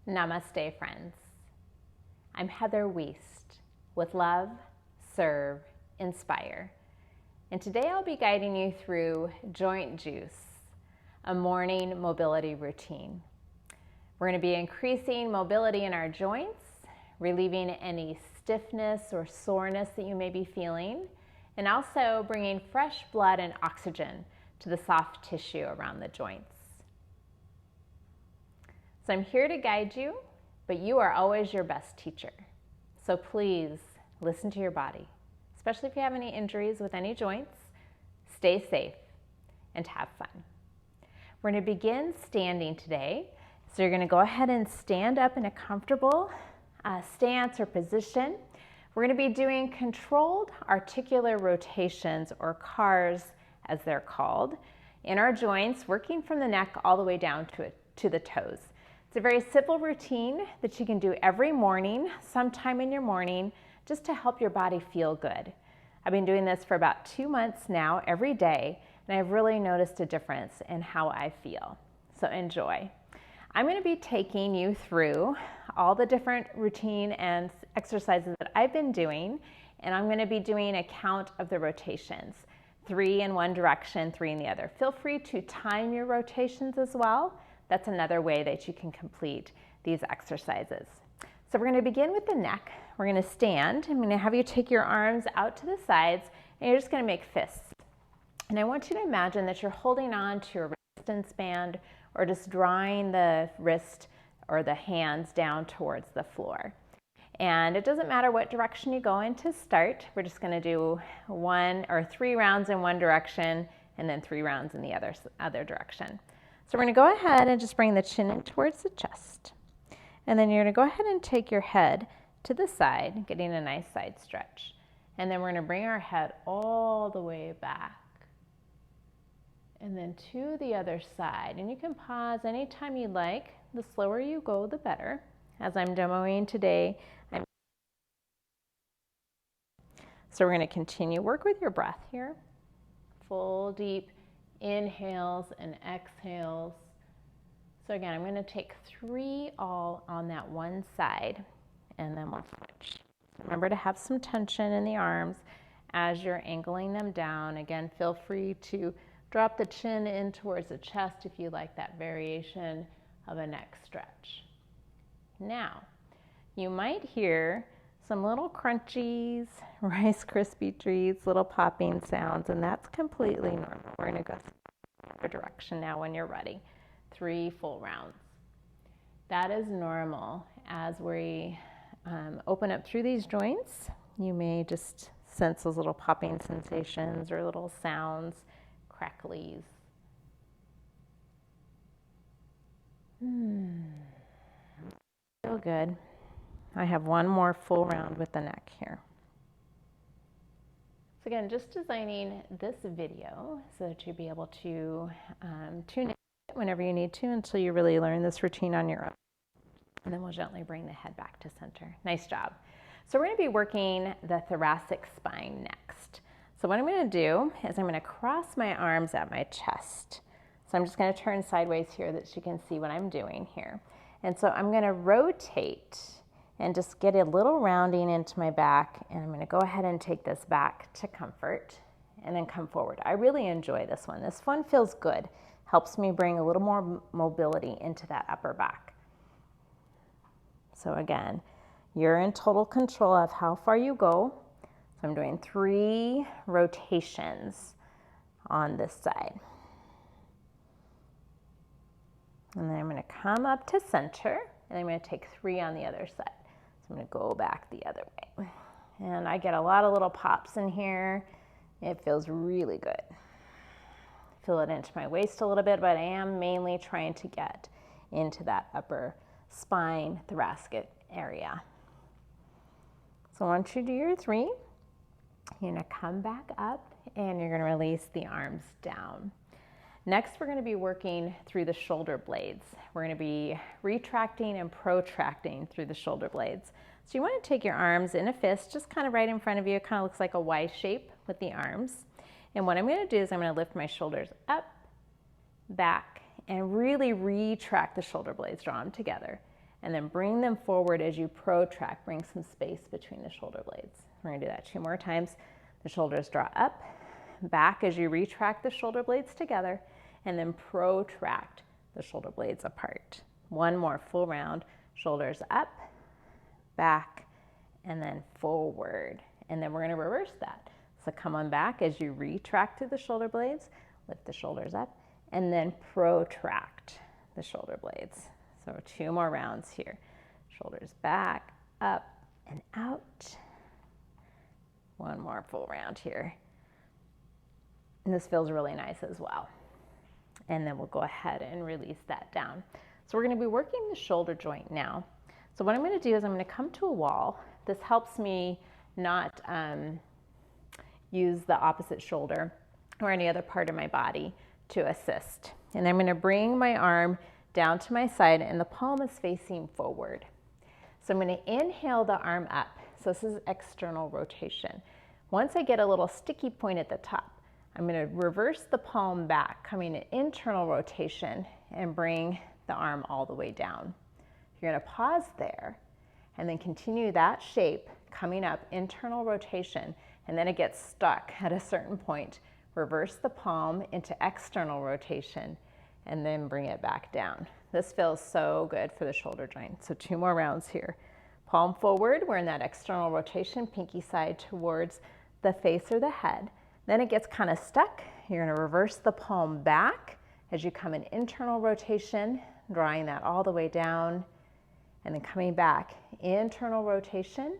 Namaste, friends. I'm Heather Wiest with Love Serve Inspire, and today I'll be guiding you through Joint Juice, a morning mobility routine. We're going to be increasing mobility in our joints, relieving any stiffness or soreness that you may be feeling, and also bringing fresh blood and oxygen to the soft tissue around the joints. So I'm here to guide you, but you are always your best teacher. So please listen to your body, especially if you have any injuries with any joints. Stay safe and have fun. We're going to begin standing today. So you're going to go ahead and stand up in a comfortable stance or position. We're going to be doing controlled articular rotations, or CARs as they're called, in our joints, working from the neck all the way down to the toes. It's a very simple routine that you can do every morning, sometime in your morning, just to help your body feel good. I've been doing this for about 2 months now, every day, and I've really noticed a difference in how I feel. So enjoy. I'm going to be taking you through all the different routine and exercises that I've been doing, and I'm going to be doing a count of the rotations. 3 in one direction, 3 in the other. Feel free to time your rotations as well. That's another way that you can complete these exercises. So we're going to begin with the neck. We're going to stand. I'm going to have you take your arms out to the sides, and you're just going to make fists. And I want you to imagine that you're holding on to a resistance band, or just drawing the wrist or the hands down towards the floor. And it doesn't matter what direction you go in to start. We're just going to do 1 or 3 rounds in one direction and then 3 rounds in the other direction. So we're going to go ahead and just bring the chin in towards the chest. And then you're going to go ahead and take your head to the side, getting a nice side stretch. And then we're going to bring our head all the way back. And then to the other side. And you can pause anytime you like. The slower you go, the better. As I'm demoing today, so we're going to continue work with your breath here. Full deep inhales and exhales. So again, I'm going to take 3 all on that one side, and then we'll switch. Remember to have some tension in the arms as you're angling them down. Again, feel free to drop the chin in towards the chest if you like that variation of a neck stretch. Now, you might hear some little crunchies, Rice Krispie treats, little popping sounds, and that's completely normal. We're going to go the other direction now when you're ready. 3 full rounds. That is normal. As we open up through these joints, you may just sense those little popping sensations or little sounds, cracklies. Feel good. I have 1 more full round with the neck here. So again, just designing this video so that you'll be able to tune in whenever you need to until you really learn this routine on your own. And then we'll gently bring the head back to center. Nice job. So we're going to be working the thoracic spine next. So what I'm going to do is I'm going to cross my arms at my chest. So I'm just going to turn sideways here so that you can see what I'm doing here. And so I'm going to rotate and just get a little rounding into my back, and I'm going to go ahead and take this back to comfort and then come forward. I really enjoy this one. This one feels good. Helps me bring a little more mobility into that upper back. So again, you're in total control of how far you go. So I'm doing 3 rotations on this side. And then I'm going to come up to center, and I'm going to take 3 on the other side. So I'm going to go back the other way. And I get a lot of little pops in here. It feels really good. Feel it into my waist a little bit, but I am mainly trying to get into that upper spine, thoracic area. So once you do your 3, you're going to come back up and you're going to release the arms down. Next, we're going to be working through the shoulder blades. We're going to be retracting and protracting through the shoulder blades. So you want to take your arms in a fist, just kind of right in front of you. It kind of looks like a Y shape with the arms. And what I'm going to do is I'm going to lift my shoulders up, back, and really retract the shoulder blades, draw them together. and then bring them forward as you protract. Bring some space between the shoulder blades. We're gonna do that 2 more times. The shoulders draw up, back as you retract the shoulder blades together, and then protract the shoulder blades apart. 1 more full round, shoulders up, back, and then forward. And then we're gonna reverse that. So come on back as you retract through the shoulder blades, lift the shoulders up, and then protract the shoulder blades. So 2 more rounds here. Shoulders back, up, and out. 1 more full round here. And this feels really nice as well. And then we'll go ahead and release that down. So we're gonna be working the shoulder joint now. So what I'm gonna do is I'm gonna come to a wall. This helps me not use the opposite shoulder or any other part of my body to assist. And I'm gonna bring my arm down to my side and the palm is facing forward. So I'm gonna inhale the arm up. So this is external rotation. Once I get a little sticky point at the top, I'm gonna reverse the palm back, coming to internal rotation and bring the arm all the way down. You're gonna pause there and then continue that shape, coming up, internal rotation, and then it gets stuck at a certain point. Reverse the palm into external rotation and then bring it back down. This feels so good for the shoulder joint. So 2 more rounds here. Palm forward, we're in that external rotation, pinky side towards the face or the head. Then it gets kind of stuck. You're gonna reverse the palm back as you come in internal rotation, drawing that all the way down, and then coming back, internal rotation.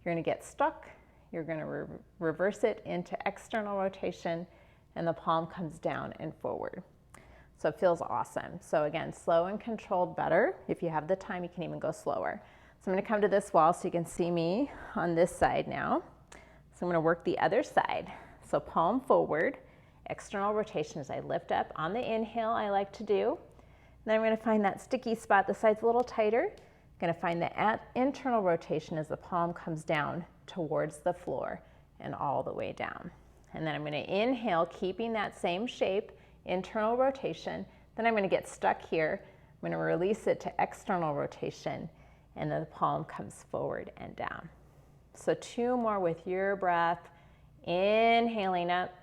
You're gonna get stuck. You're gonna reverse it into external rotation, and the palm comes down and forward. So it feels awesome. So again, slow and controlled better. If you have the time, you can even go slower. So I'm gonna come to this wall so you can see me on this side now. So I'm gonna work the other side. So palm forward, external rotation as I lift up. On the inhale, I like to do. Then I'm gonna find that sticky spot, the side's a little tighter. Gonna find the internal rotation as the palm comes down towards the floor and all the way down. And then I'm gonna inhale, keeping that same shape, internal rotation. Then I'm gonna get stuck here. I'm gonna release it to external rotation, and then the palm comes forward and down. So 2 more with your breath. Inhaling up,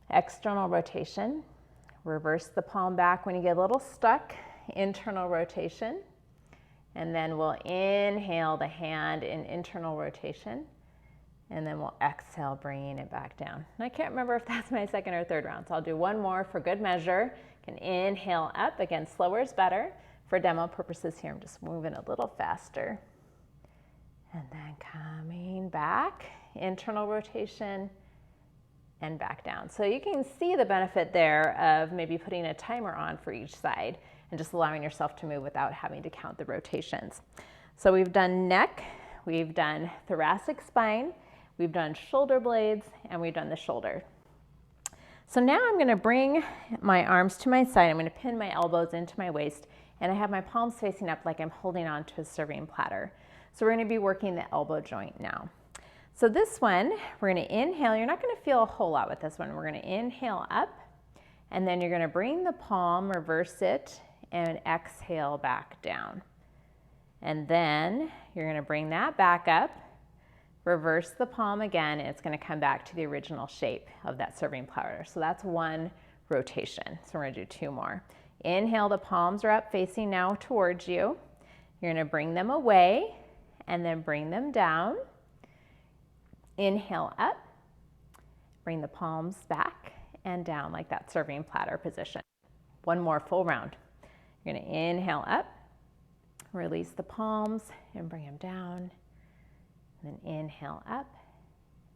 external rotation. Reverse the palm back when you get a little stuck, internal rotation. And then we'll inhale the hand in internal rotation. And then we'll exhale, bringing it back down. And I can't remember if that's my 2nd or 3rd round, so I'll do 1 more for good measure. You can inhale up. Again, slower is better. For demo purposes here, I'm just moving a little faster. And then coming back, internal rotation, and back down. So you can see the benefit there of maybe putting a timer on for each side and just allowing yourself to move without having to count the rotations. So we've done neck, we've done thoracic spine, we've done shoulder blades, and we've done the shoulder. So now I'm gonna bring my arms to my side. I'm gonna pin my elbows into my waist, and I have my palms facing up like I'm holding on to a serving platter. So we're gonna be working the elbow joint now. So this one, we're gonna inhale. You're not gonna feel a whole lot with this one. We're gonna inhale up, and then you're gonna bring the palm, reverse it, and exhale back down. And then you're gonna bring that back up, reverse the palm again, and it's gonna come back to the original shape of that serving platter. So that's 1 rotation. So we're gonna do 2 more. Inhale, the palms are up facing now towards you. You're gonna bring them away and then bring them down. Inhale up, bring the palms back and down like that serving platter position. 1 more full round. You're gonna inhale up, release the palms and bring them down. And then inhale up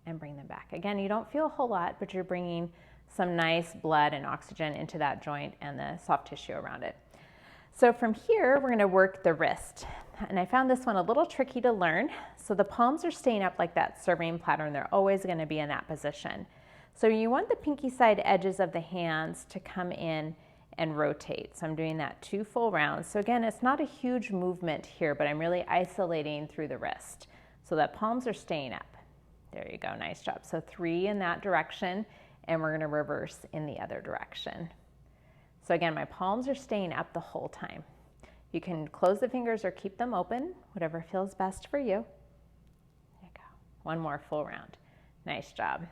and bring them back. Again, you don't feel a whole lot, but you're bringing some nice blood and oxygen into that joint and the soft tissue around it. So from here, we're gonna work the wrist. And I found this one a little tricky to learn. So the palms are staying up like that serving platter, and they're always gonna be in that position. So you want the pinky side edges of the hands to come in and rotate. So I'm doing that 2 full rounds. So again, it's not a huge movement here, but I'm really isolating through the wrist so that palms are staying up. There you go, nice job. So 3 in that direction, and we're gonna reverse in the other direction. So again, my palms are staying up the whole time. You can close the fingers or keep them open, whatever feels best for you. There you go. One more full round. Nice job.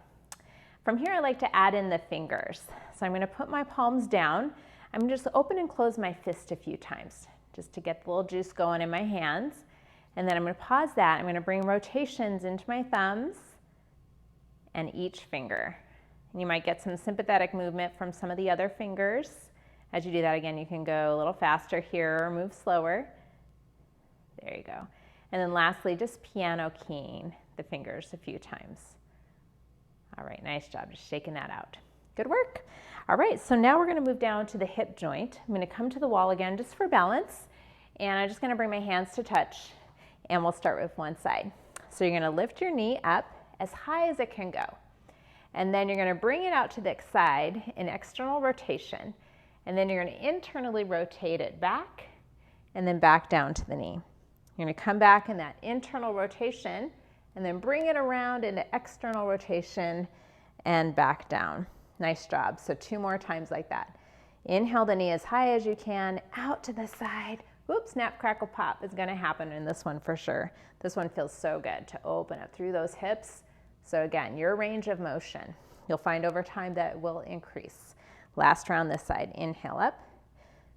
From here, I like to add in the fingers. So I'm going to put my palms down. I'm going to just open and close my fist a few times just to get the little juice going in my hands. And then I'm going to pause that. I'm going to bring rotations into my thumbs and each finger. And you might get some sympathetic movement from some of the other fingers. As you do that, again, you can go a little faster here or move slower. There you go. And then lastly, just piano keying the fingers a few times. All right, nice job, just shaking that out. Good work. All right, so now we're gonna move down to the hip joint. I'm gonna come to the wall again just for balance, and I'm just gonna bring my hands to touch, and we'll start with one side. So you're gonna lift your knee up as high as it can go, and then you're gonna bring it out to the side in external rotation, and then you're gonna internally rotate it back, and then back down to the knee. You're gonna come back in that internal rotation, and then bring it around into external rotation and back down. Nice job. So 2 more times like that. Inhale the knee as high as you can, out to the side. Whoops, snap, crackle, pop is gonna happen in this one for sure. This one feels so good to open up through those hips. So again, your range of motion. You'll find over time that it will increase. Last round this side. Inhale up,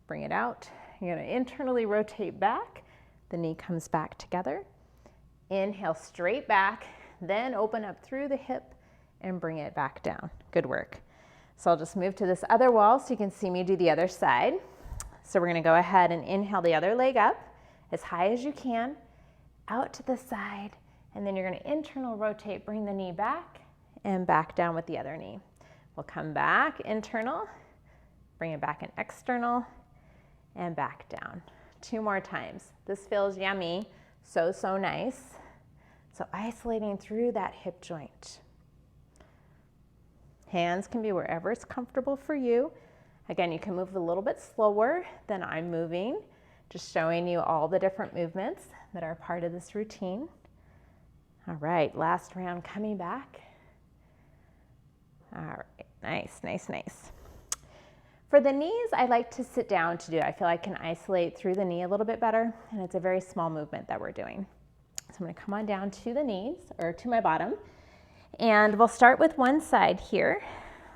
bring it out. You're gonna internally rotate back. The knee comes back together. Inhale straight back, then open up through the hip and bring it back down. Good work. So I'll just move to this other wall so you can see me do the other side. So we're gonna go ahead and inhale the other leg up as high as you can, out to the side, and then you're gonna internal rotate, bring the knee back and back down with the other knee. We'll come back internal, bring it back in external, and back down. 2 more times. This feels yummy, so nice. So isolating through that hip joint. Hands can be wherever it's comfortable for you. Again, you can move a little bit slower than I'm moving, just showing you all the different movements that are part of this routine. All right, last round coming back. All right, nice, nice, nice. For the knees, I like to sit down to do it. I feel I can isolate through the knee a little bit better, and it's a very small movement that we're doing. So I'm gonna come on down to the knees, or to my bottom, and we'll start with one side here.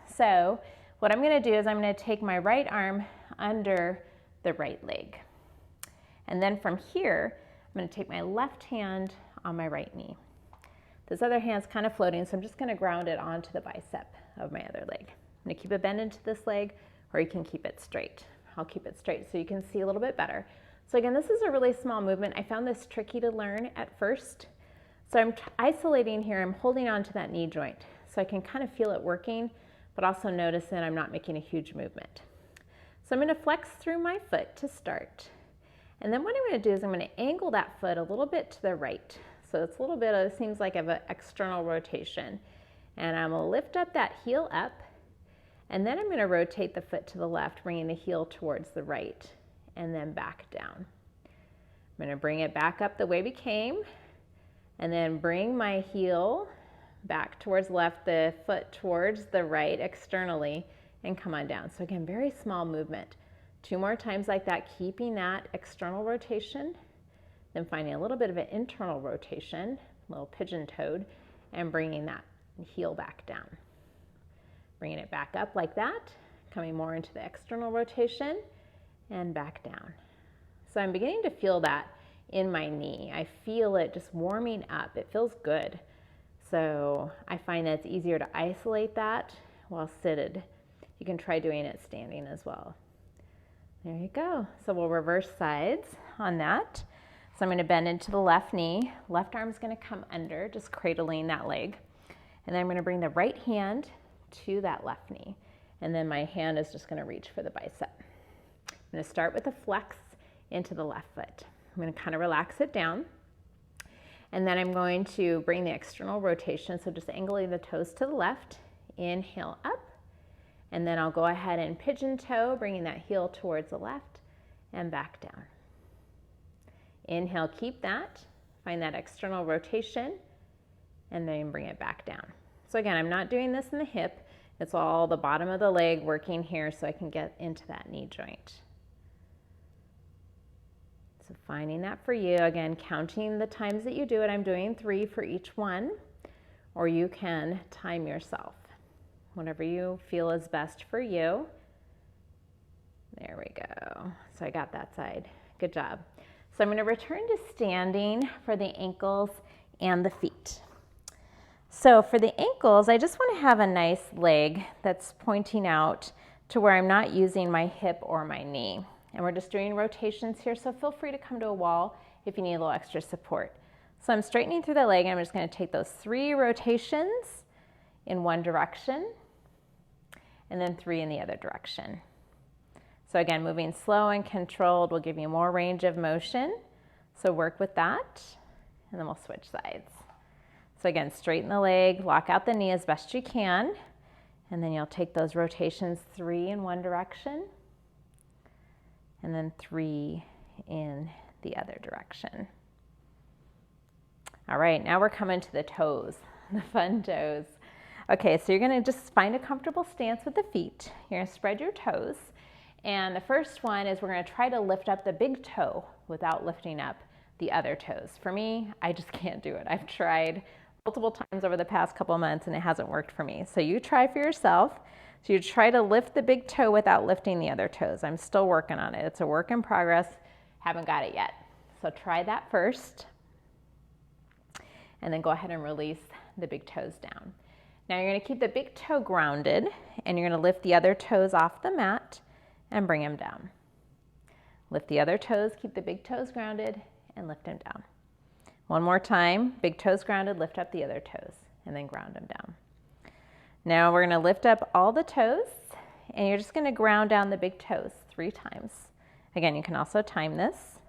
So what I'm gonna do is I'm gonna take my right arm under the right leg. And then from here, I'm gonna take my left hand on my right knee. This other hand's kind of floating, so I'm just gonna ground it onto the bicep of my other leg. I'm gonna keep it bent into this leg, or you can keep it straight. I'll keep it straight so you can see a little bit better. So again, this is a really small movement. I found this tricky to learn at first. So I'm isolating here, I'm holding on to that knee joint so I can kind of feel it working, but also notice that I'm not making a huge movement. So I'm gonna flex through my foot to start. And then what I'm gonna do is I'm gonna angle that foot a little bit to the right. So it's a little bit of, it seems like of an external rotation. And I'm gonna lift up that heel up, and then I'm gonna rotate the foot to the left, bringing the heel towards the right, and then back down. I'm gonna bring it back up the way we came, and then bring my heel back towards the left, the foot towards the right externally, and come on down. So again, very small movement. 2 more times like that, keeping that external rotation, then finding a little bit of an internal rotation, a little pigeon-toed, and bringing that heel back down. Bringing it back up like that, coming more into the external rotation, and back down. So I'm beginning to feel that in my knee. I feel it just warming up. It feels good. So I find that it's easier to isolate that while seated. You can try doing it standing as well. There you go. So we'll reverse sides on that. So I'm going to bend into the left knee. Left arm's going to come under, just cradling that leg. And then I'm going to bring the right hand to that left knee. And then my hand is just going to reach for the bicep. I'm going to start with a flex into the left foot. I'm going to kind of relax it down. And then I'm going to bring the external rotation, so just angling the toes to the left. Inhale up. And then I'll go ahead and pigeon toe, bringing that heel towards the left and back down. Inhale, keep that. Find that external rotation, and then bring it back down. So again, I'm not doing this in the hip. It's all the bottom of the leg working here so I can get into that knee joint. So finding that for you, again, counting the times that you do it. I'm doing 3 for each one, or you can time yourself. Whatever you feel is best for you. There we go. So I got that side. Good job. So I'm going to return to standing for the ankles and the feet. So for the ankles, I just want to have a nice leg that's pointing out to where I'm not using my hip or my knee. And we're just doing rotations here, so feel free to come to a wall if you need a little extra support. So I'm straightening through the leg, and I'm just going to take those 3 rotations in one direction, and then 3 in the other direction. So again, moving slow and controlled will give you more range of motion. So work with that, and then we'll switch sides. So again, straighten the leg, lock out the knee as best you can, and then you'll take those rotations, 3 in one direction, and then 3 in the other direction. All right, now we're coming to the toes, the fun toes. Okay, so you're gonna just find a comfortable stance with the feet. You're gonna spread your toes. And the first one is we're gonna try to lift up the big toe without lifting up the other toes. For me, I just can't do it. I've tried multiple times over the past couple of months and it hasn't worked for me. So you try for yourself. So you try to lift the big toe without lifting the other toes. I'm still working on it. It's a work in progress. Haven't got it yet. So try that first. And then go ahead and release the big toes down. Now you're going to keep the big toe grounded, and you're going to lift the other toes off the mat and bring them down. Lift the other toes, keep the big toes grounded, and lift them down. One more time, big toes grounded, lift up the other toes, and then ground them down. Now we're going to lift up all the toes, and you're just going to ground down the big toes 3 times. Again, you can also time this.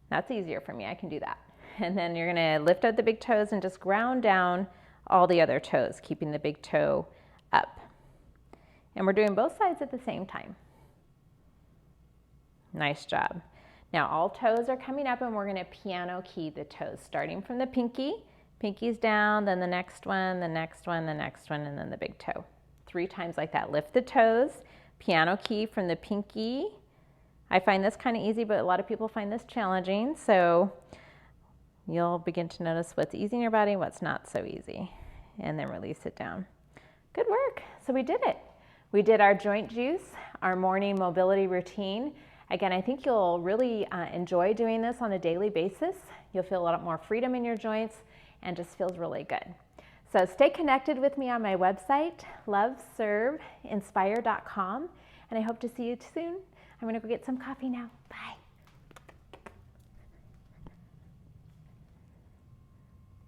That's easier for me, I can do that. And then you're going to lift up the big toes and just ground down all the other toes, keeping the big toe up. And we're doing both sides at the same time. Nice job. Now all toes are coming up, and we're going to piano key the toes, starting from the pinky. Pinky's down, then the next one, the next one, the next one, and then the big toe. 3 times like that. Lift the toes, piano key from the pinky. I find this kind of easy, but a lot of people find this challenging. So you'll begin to notice what's easy in your body, what's not so easy, and then release it down. Good work. So we did it. We did our joint juice, our morning mobility routine. Again, I think you'll really enjoy doing this on a daily basis. You'll feel a lot more freedom in your joints and just feels really good. So stay connected with me on my website, loveserveinspire.com, and I hope to see you soon. I'm going to go get some coffee now.